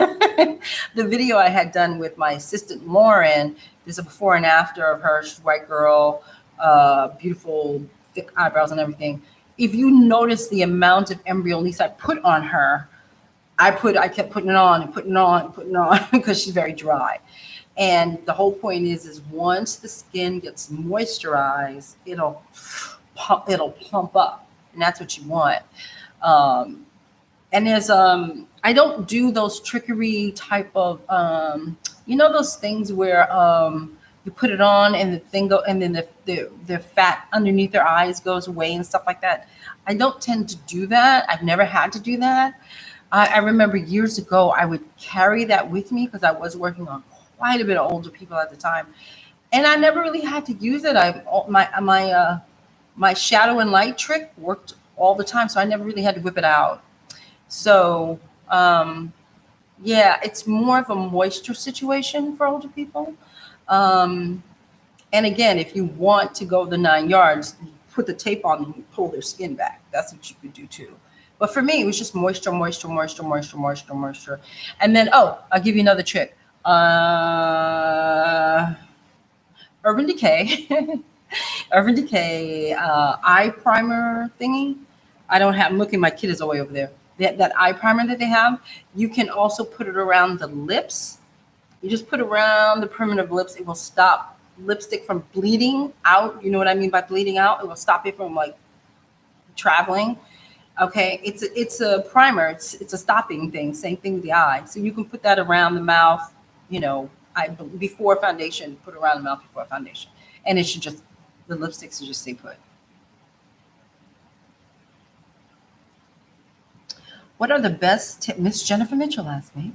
the video I had done with my assistant Lauren, there's a before and after of her. She's a white girl, beautiful, thick eyebrows and everything. If you notice the amount of Embryolisse I put on her, I kept putting it on and putting it on and putting it on because she's very dry. And the whole point is once the skin gets moisturized, it'll plump up, and that's what you want. Um, and there's I don't do those trickery type of those things where you put it on and the thing go and then the fat underneath their eyes goes away and stuff like that. I don't tend to do that. I've never had to do that. I remember years ago I would carry that with me because I was working on quite a bit of older people at the time, and I never really had to use it. My shadow and light trick worked all the time, so I never really had to whip it out. So yeah, it's more of a moisture situation for older people. Um, and again, if you want to go the 9 yards, you put the tape on and pull their skin back. That's what you could do too. But for me, it was just moisture, moisture, moisture, moisture, moisture, moisture. And then, I'll give you another trick. Urban Decay, Urban Decay eye primer thingy. I don't have. I'm looking. My kid is all the way over there. That eye primer that they have. You can also put it around the lips. You just put around the primitive lips. It will stop lipstick from bleeding out. You know what I mean by bleeding out? It will stop it from like traveling. Okay, it's a primer. It's a stopping thing. Same thing with the eye. So you can put that around the mouth. You know, before foundation. Put it around the mouth before foundation, and it should just the lipsticks should just stay put. What are the best tips? Miss Jennifer Mitchell asked me.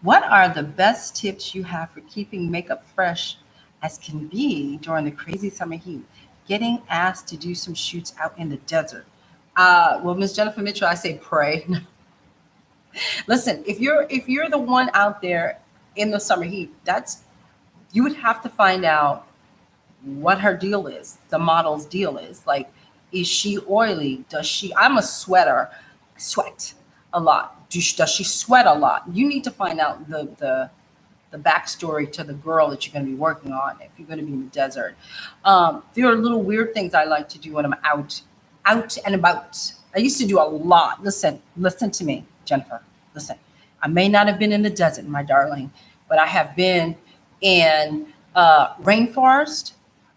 What are the best tips you have for keeping makeup fresh as can be during the crazy summer heat? Getting asked to do some shoots out in the desert. Well, Miss Jennifer Mitchell, I say pray. Listen, if you're the one out there in the summer heat, you would have to find out what her deal is, the model's deal is. Like, is she oily? Does she? I'm a sweater, sweat a lot. Does she sweat a lot? You need to find out the backstory to the girl that you're going to be working on if you're going to be in the desert. There are little weird things I like to do when I'm out and about. I used to do a lot. Listen to me, Jennifer. Listen, I may not have been in the desert, my darling, but I have been in rainforest.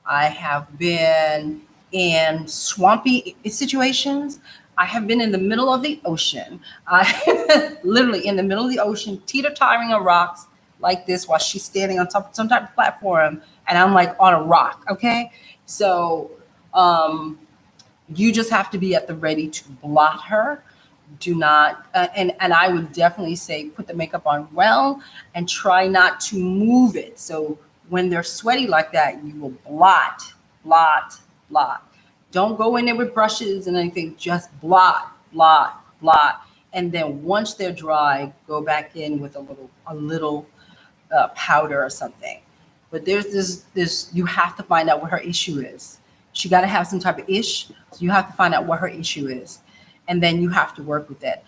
I have been in swampy situations. I have been in the middle of the ocean. I literally in the middle of the ocean, teeter-tottering on rocks like this while she's standing on top of some type of platform, and I'm like on a rock. Okay, so you just have to be at the ready to blot her. Do not, and I would definitely say put the makeup on well and try not to move it. So when they're sweaty like that, you will blot, blot, blot. Don't go in there with brushes and anything. Just blot, blot, blot, and then once they're dry, go back in with a little powder or something. But there's this. You have to find out what her issue is. She got to have some type of ish. So you have to find out what her issue is, and then you have to work with it.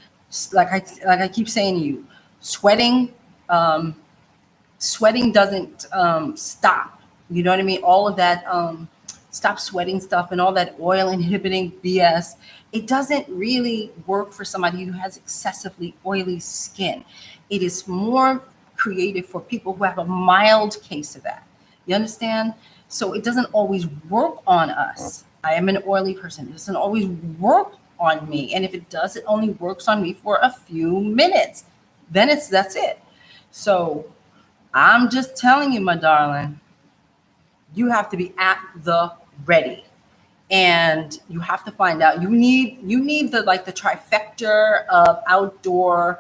Like I keep saying to you, sweating sweating doesn't stop. You know what I mean? All of that stop sweating stuff and all that oil inhibiting BS. It doesn't really work for somebody who has excessively oily skin. It is more created for people who have a mild case of that. You understand? So it doesn't always work on us. I am an oily person. It doesn't always work on me. And if it does, it only works on me for a few minutes. Then that's it. So I'm just telling you, my darling, you have to be at the ready. And you have to find out, you need the trifecta of outdoor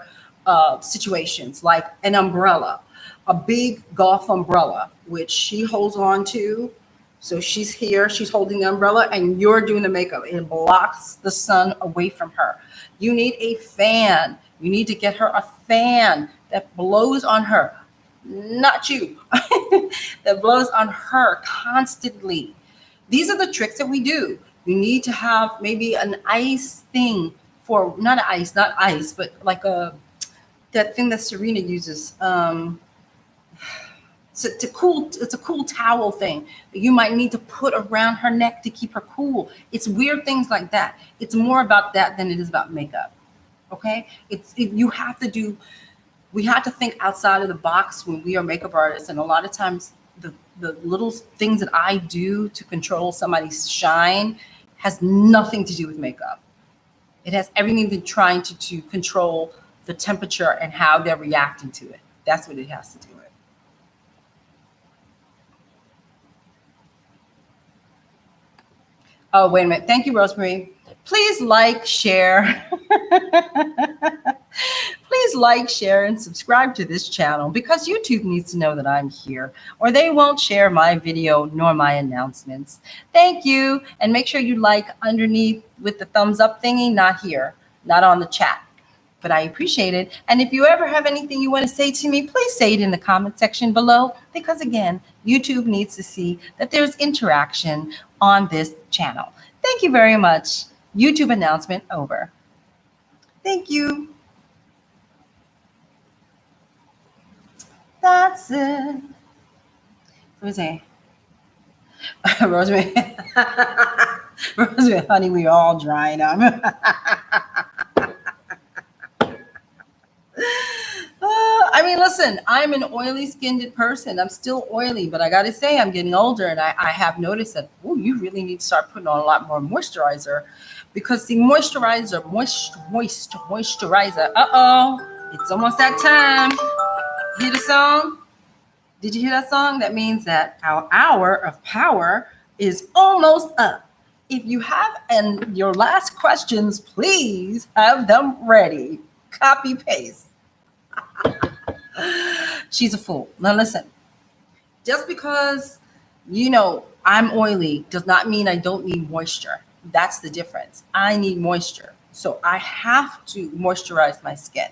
situations, like an umbrella, a big golf umbrella, which she holds on to. So she's here, she's holding the umbrella, and you're doing the makeup. It blocks the sun away from her. You need a fan. You need to get her a fan that blows on her, not you, that blows on her constantly. These are the tricks that we do. You need to have maybe an ice thing for, not ice, but like that thing that Serena uses. It's a cool towel thing that you might need to put around her neck to keep her cool. It's weird things like that. It's more about that than it is about makeup. Okay? We have to think outside of the box when we are makeup artists. And a lot of times the little things that I do to control somebody's shine has nothing to do with makeup. It has everything to trying to control the temperature and how they're reacting to it. That's what it has to do with. Oh, wait a minute. Thank you, Rosemary. Please like, share. Please like, share, and subscribe to this channel because YouTube needs to know that I'm here, or they won't share my video nor my announcements. Thank you. And make sure you like underneath with the thumbs up thingy, not here, not on the chat. But I appreciate it. And if you ever have anything you want to say to me, please say it in the comment section below, because again, YouTube needs to see that there's interaction on this channel. Thank you very much. YouTube announcement over. Thank you. That's it. Rosemary. Rosemary. Rosemary, honey, we all drying up. I mean, listen, I'm an oily skinned person. I'm still oily, but I got to say I'm getting older, and I have noticed that, oh, you really need to start putting on a lot more moisturizer, because the moisturizer, it's almost that time. Hear the song? Did you hear that song? That means that our hour of power is almost up. If you have your last questions, please have them ready. Copy paste. She's a fool. Now listen, just because I'm oily does not mean I don't need moisture. That's the difference. I need moisture. So I have to moisturize my skin,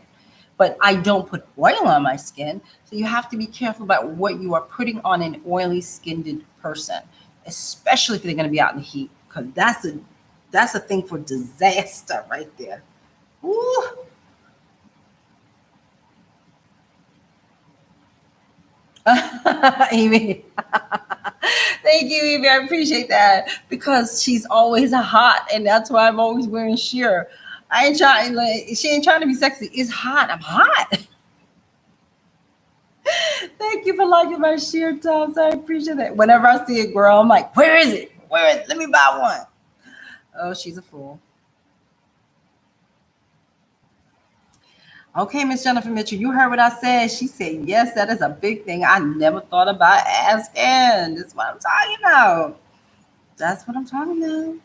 but I don't put oil on my skin. So you have to be careful about what you are putting on an oily skinned person, especially if they're going to be out in the heat, because that's a thing for disaster right there. Ooh. Amy. Thank you, Amy. I appreciate that, because she's always hot, and that's why I'm always wearing sheer. I ain't trying, she ain't trying to be sexy. It's hot. I'm hot. Thank you for liking my sheer tops. I appreciate that. Whenever I see a girl, I'm like, where is it? Where is it? Let me buy one. Oh, she's a fool. Okay, Miss Jennifer Mitchell, you heard what I said. She said, yes, that is a big thing. I never thought about asking. That's what I'm talking about. That's what I'm talking about.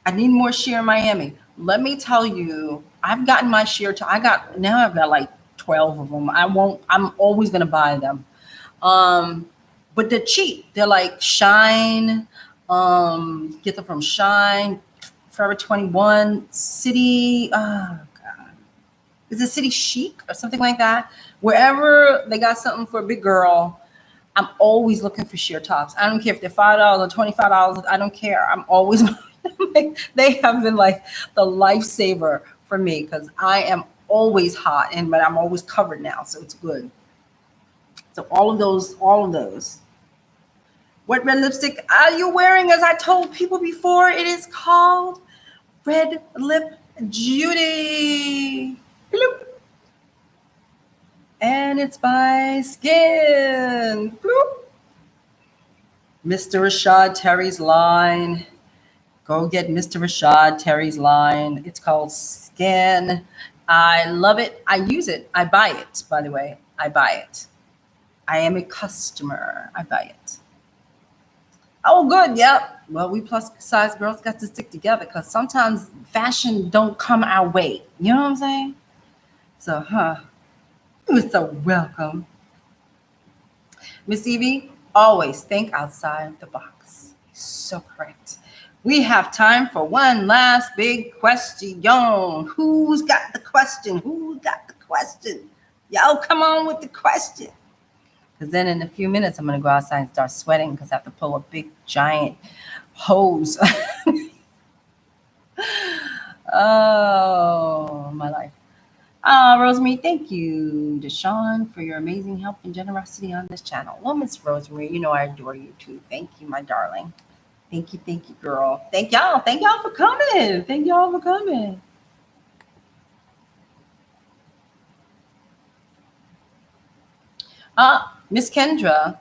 I need more sheer in Miami. Let me tell you, I've gotten my sheer. I've got like 12 of them. I'm always going to buy them. But they're cheap. They're like Shine. Get them from Shine, Forever 21, City. Oh God, is it City Chic or something like that? Wherever they got something for a big girl, I'm always looking for sheer tops. I don't care if they're $5 or $25. I don't care. I'm always. They have been like the lifesaver for me, because I am always hot, but I'm always covered now, so it's good. So all of those. What red lipstick are you wearing? As I told people before, it is called Red Lip Judy. Bloop. And it's by Skin. Bloop. Mr. Rashad Terry's line. Go get Mr. Rashad Terry's line. It's called Skin. I love it. I use it. I buy it, by the way. I buy it. I am a customer. I buy it. Oh, good. Yep. Well, we plus size girls got to stick together because sometimes fashion don't come our way. You know what I'm saying? So, you're so welcome. Miss Evie, always think outside the box. So correct. We have time for one last big question. Who's got the question? Who got the question? Yo, come on with the question. Because then in a few minutes, I'm going to go outside and start sweating because I have to pull a big, giant hose. Oh, my life. Rosemary, thank you, DeShawn, for your amazing help and generosity on this channel. Well, Miss Rosemary, you know I adore you too. Thank you, my darling. Thank you, girl. Thank y'all for coming. Thank y'all for coming. Miss Kendra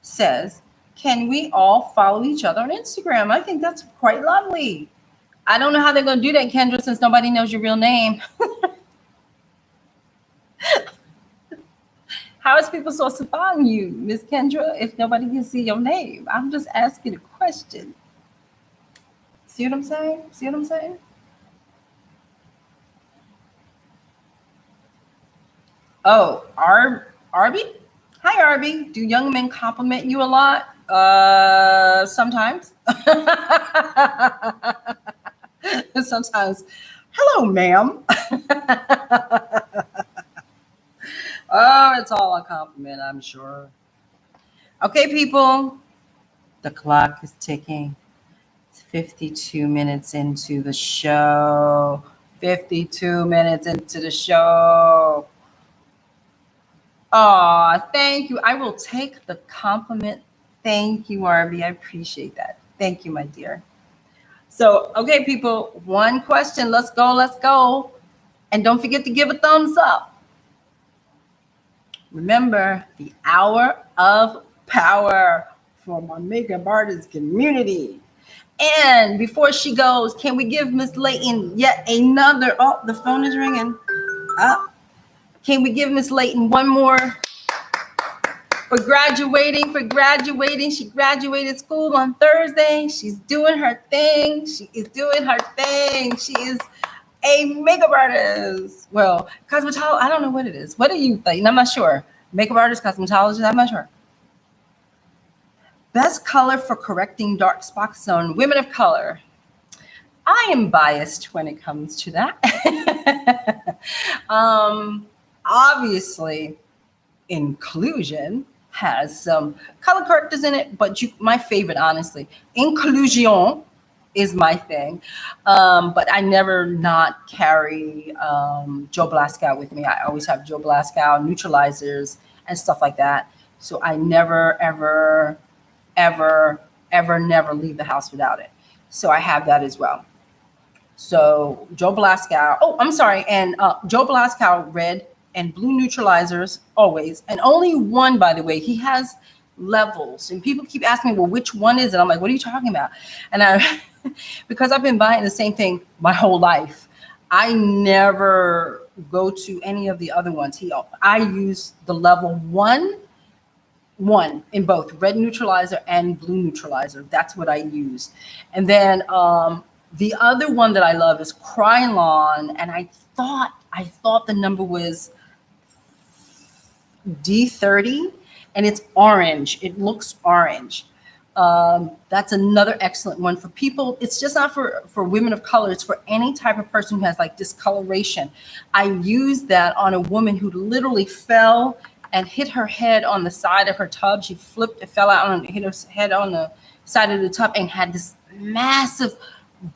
says, can we all follow each other on Instagram? I think that's quite lovely. I don't know how they're going to do that, Kendra, since nobody knows your real name. How is people supposed to find you, Miss Kendra, if nobody can see your name? I'm just asking a question. See what I'm saying? See what I'm saying? Oh, Arby? Hi, Arby. Do young men compliment you a lot? Sometimes. Sometimes. Hello, ma'am. Oh, it's all a compliment, I'm sure. Okay, people. The clock is ticking. It's 52 minutes into the show. 52 minutes into the show. Oh, thank you. I will take the compliment. Thank you, Arby. I appreciate that. Thank you, my dear. So, okay, people, one question. Let's go. Let's go. And don't forget to give a thumbs up. Remember, the hour of power for my makeup artist community. And before she goes, can we give Miss Layton yet another? Oh, the phone is ringing. Can we give Miss Layton one more for graduating? She graduated school on Thursday. She's doing her thing. She is doing her thing. She is a makeup artist. Well, cosmetologist. I don't know what it is. What do you think? I'm not sure. Makeup artist, cosmetologist. I'm not sure. Best color for correcting dark spots on women of color. I am biased when it comes to that. Obviously, inclusion has some color correctors in it, but my favorite, honestly, inclusion is my thing. But I never not carry Joe Blascow with me. I always have Joe Blascow neutralizers and stuff like that. So I never, ever, ever, ever, never leave the house without it. So I have that as well. So Joe Blascow. Oh, I'm sorry. And Joe Blascow red and blue neutralizers always. And only one, by the way. He has levels. And people keep asking me, well, which one is it? I'm like, what are you talking about? And because I've been buying the same thing my whole life, I never go to any of the other ones. I use the level one in both red neutralizer and blue neutralizer. That's what I use. And then the other one that I love is Krylon, and I thought the number was D30, and it's orange. It looks orange. That's another excellent one for people. It's just not for women of color. It's for any type of person who has like discoloration. I used that on a woman who literally fell and hit her head on the side of her tub. She flipped, it fell out and hit her head on the side of the tub and had this massive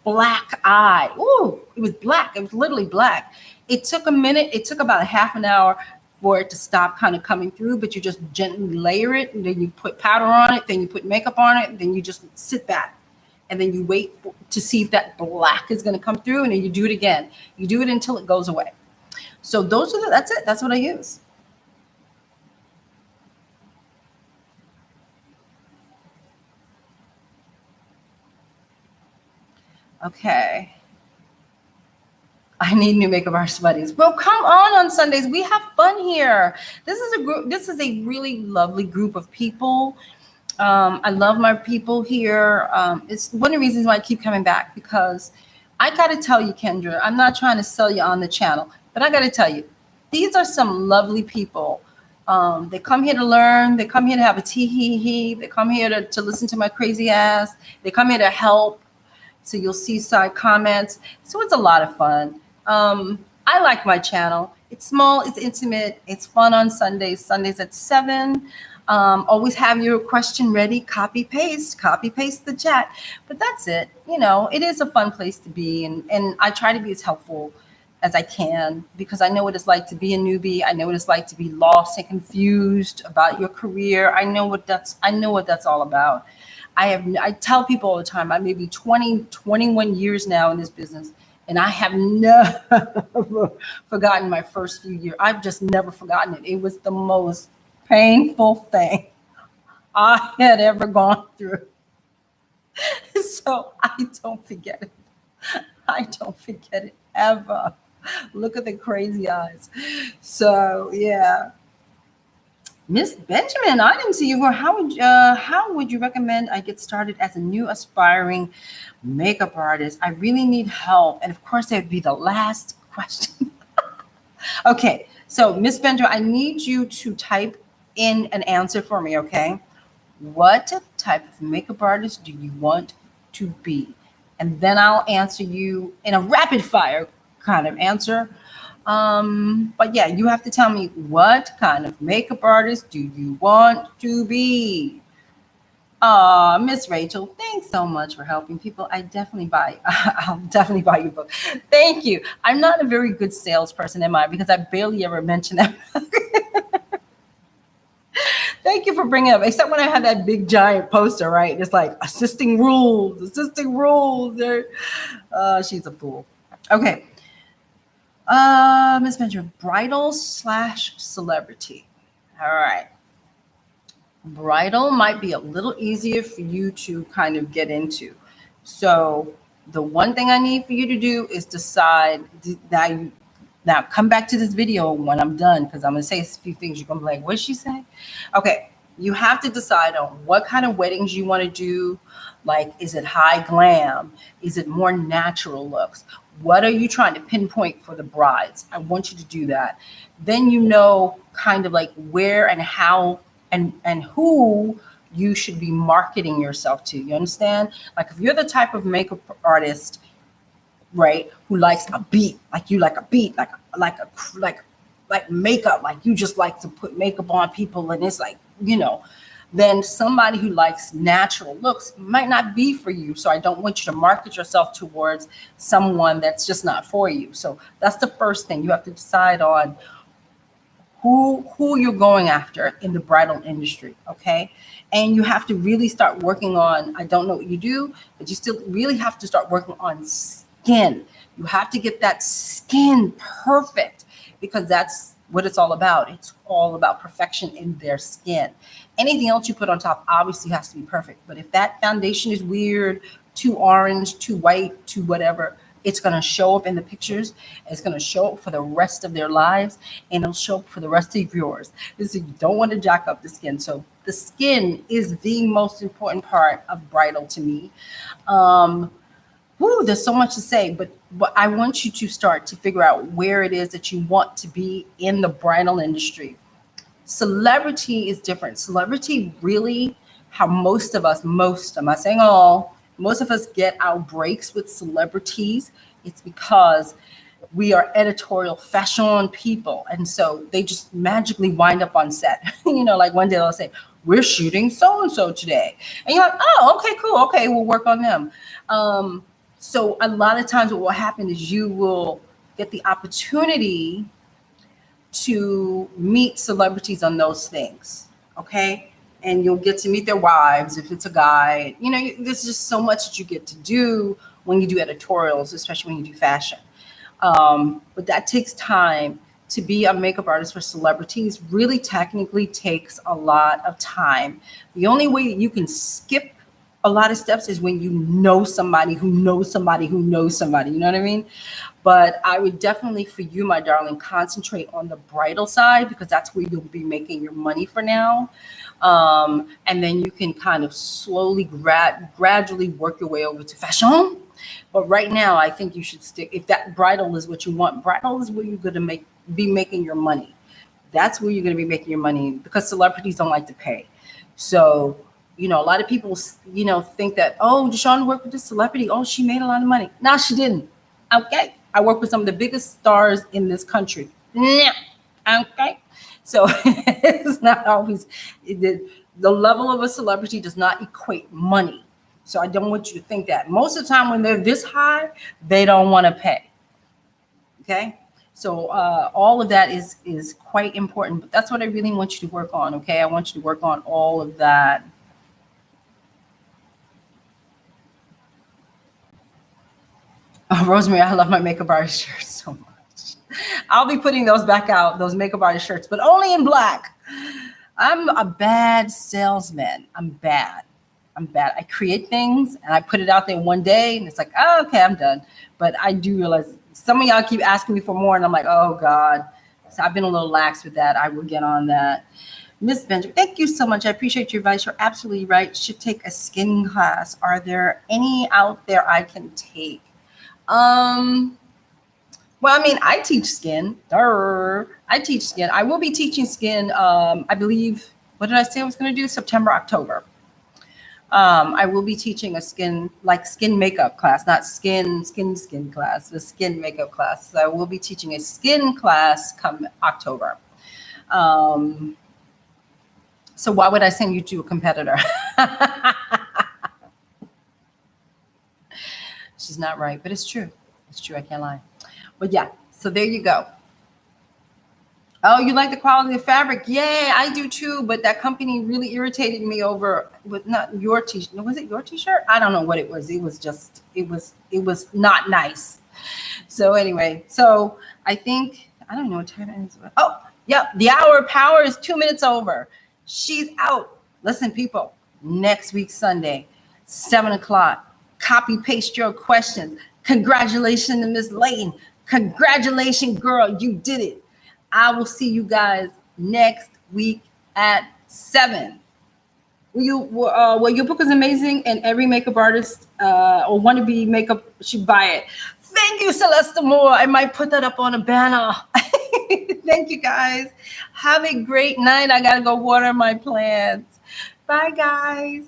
black eye. Ooh, it was black. It was literally black. It took a minute. It took about a half an hour for it to stop kind of coming through, but you just gently layer it, and then you put powder on it, then you put makeup on it, and then you just sit back. And then you wait to see if that black is going to come through, and then you do it again. You do it until it goes away. So that's it. That's what I use. Okay. I need new makeup artist buddies. Well, come on Sundays. We have fun here. This is a group. This is a really lovely group of people. I love my people here. It's one of the reasons why I keep coming back, because I got to tell you, Kendra, I'm not trying to sell you on the channel, but I got to tell you, these are some lovely people. They come here to learn. They come here to have a tee-hee-hee. They come here to listen to my crazy ass. They come here to help. So you'll see side comments. So it's a lot of fun. I like my channel. It's small, it's intimate, it's fun on Sundays. Sundays at 7. Always have your question ready. Copy paste the chat. But that's it. You know, it is a fun place to be, and I try to be as helpful as I can, because I know what it's like to be a newbie. I know what it's like to be lost and confused about your career. I know what that's all about. I tell people all the time, I may be 20, 21 years now in this business, and I have never forgotten my first few years. I've just never forgotten it. It was the most painful thing I had ever gone through. So I don't forget it. I don't forget it ever. Look at the crazy eyes. So yeah. Miss Benjamin, I didn't see you. How would you recommend I get started as a new aspiring makeup artist? I really need help. And of course, that would be the last question. Okay, so Miss Benjamin, I need you to type in an answer for me, okay? What type of makeup artist do you want to be? And then I'll answer you in a rapid fire kind of answer. But yeah, you have to tell me, what kind of makeup artist do you want to be? Miss Rachel, thanks so much for helping people. I'll definitely buy your book. Thank you. I'm not a very good salesperson, am I? Because I barely ever mention that. Thank you for bringing it up, except when I had that big giant poster, right? It's like assisting rules. She's a fool. Okay. Miss Benjamin, bridal / celebrity. All right. Bridal might be a little easier for you to kind of get into. So the one thing I need for you to do is decide that now come back to this video when I'm done, because I'm going to say a few things. You're going to be like, what did she say? Okay. You have to decide on what kind of weddings you want to do. Like, is it high glam? Is it more natural looks? What are you trying to pinpoint for the brides? I want you to do that. Then you know kind of like where and how and who you should be marketing yourself to. You understand? Like, if you're the type of makeup artist, right, who likes a beat, like you like a beat, like makeup, like you just like to put makeup on people, and it's like, you know, then somebody who likes natural looks might not be for you. So I don't want you to market yourself towards someone that's just not for you. So that's the first thing. You have to decide on who you're going after in the bridal industry, okay? And you have to really start working on, I don't know what you do, but you still really have to start working on skin. You have to get that skin perfect, because that's what it's all about. It's all about perfection in their skin. Anything else you put on top obviously has to be perfect. But if that foundation is weird, too orange, too white, too whatever, it's going to show up in the pictures. It's going to show up for the rest of their lives, and it'll show up for the rest of yours. So you don't want to jack up the skin. So the skin is the most important part of bridal to me. There's so much to say, but I want you to start to figure out where it is that you want to be in the bridal industry. Celebrity is different. Celebrity really, how most of us, I'm not saying all, most of us get our breaks with celebrities. It's because we are editorial fashion people. And so they just magically wind up on set. You know, like one day they'll say, we're shooting so-and-so today. And you're like, oh, okay, cool. Okay, we'll work on them. So a lot of times what will happen is you will get the opportunity to meet celebrities on those things, okay? And you'll get to meet their wives if it's a guy. You know, there's just so much that you get to do when you do editorials, especially when you do fashion. But that takes time. To be a makeup artist for celebrities really technically takes a lot of time. The only way that you can skip a lot of steps is when you know somebody who knows somebody who knows somebody. You know what I mean? But I would definitely, for you, my darling, concentrate on the bridal side, because that's where you'll be making your money for now. And then you can kind of slowly, gradually work your way over to fashion. But right now, I think you should stick. If that bridal is what you want, bridal is where you're going to be making your money. That's where you're going to be making your money, because celebrities don't like to pay. So, you know, a lot of people, you know, think that, oh, DeShawn worked with this celebrity. Oh, she made a lot of money. No, she didn't. Okay. I work with some of the biggest stars in this country. Yeah. Okay. So it's not always, the level of a celebrity does not equate money. So I don't want you to think that. Most of the time when they're this high, they don't want to pay. Okay. So all of that is quite important, but that's what I really want you to work on. Okay. I want you to work on all of that. Oh, Rosemary, I love my makeup artist shirts so much. I'll be putting those back out, those makeup artist shirts, but only in black. I'm a bad salesman. I'm bad. I create things and I put it out there one day and it's like, oh, okay, I'm done. But I do realize some of y'all keep asking me for more and I'm like, oh God. So I've been a little lax with that. I will get on that. Miss Benjamin, thank you so much. I appreciate your advice. You're absolutely right. Should take a skin class. Are there any out there I can take? Well, I mean, I teach skin. I teach skin. I will be teaching skin. I believe, what did I say I was going to do? September, October. I will be teaching a skin makeup class, not skin class, the skin makeup class. So I will be teaching a skin class come October. So why would I send you to a competitor? She's not right, but it's true. It's true. I can't lie. But yeah, so there you go. Oh, you like the quality of fabric? Yeah, I do too. But that company really irritated me over with not your t-shirt. Was it your t-shirt? I don't know what it was. It was just, it was not nice. So anyway, so I think, I don't know what time it is. Oh, yep. The hour of power is 2 minutes over. She's out. Listen, people, next week, Sunday, 7 o'clock, copy paste your questions. Congratulations to Miss Layton. Congratulations, girl. You did it. I will see you guys next week at 7. Your book is amazing, and every makeup artist or wannabe makeup should buy it. Thank you, Celeste Moore. I might put that up on a banner. Thank you, guys. Have a great night. I got to go water my plants. Bye, guys.